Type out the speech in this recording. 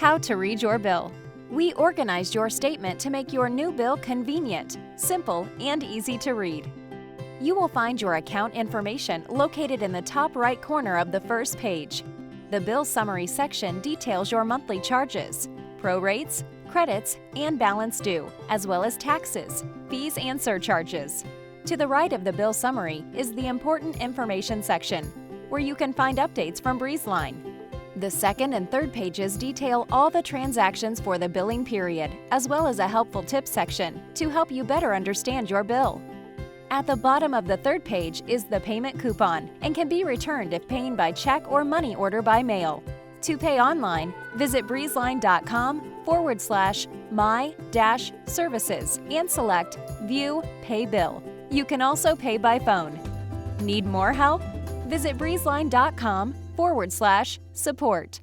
How to read your bill. We organized your statement to make your new bill convenient, simple, and easy to read. You will find your account information located in the top right corner of the first page. The bill summary section details your monthly charges, prorates, credits, and balance due, as well as taxes, fees, and surcharges. To the right of the bill summary is the important information section, where you can find updates from Breezeline. The second and third pages detail all the transactions for the billing period, as well as a helpful tips section to help you better understand your bill. At the bottom of the third page is the payment coupon and can be returned if paying by check or money order by mail. To pay online, visit breezeline.com/my-services and select View Pay Bill. You can also pay by phone. Need more help? Visit breezeline.com/support.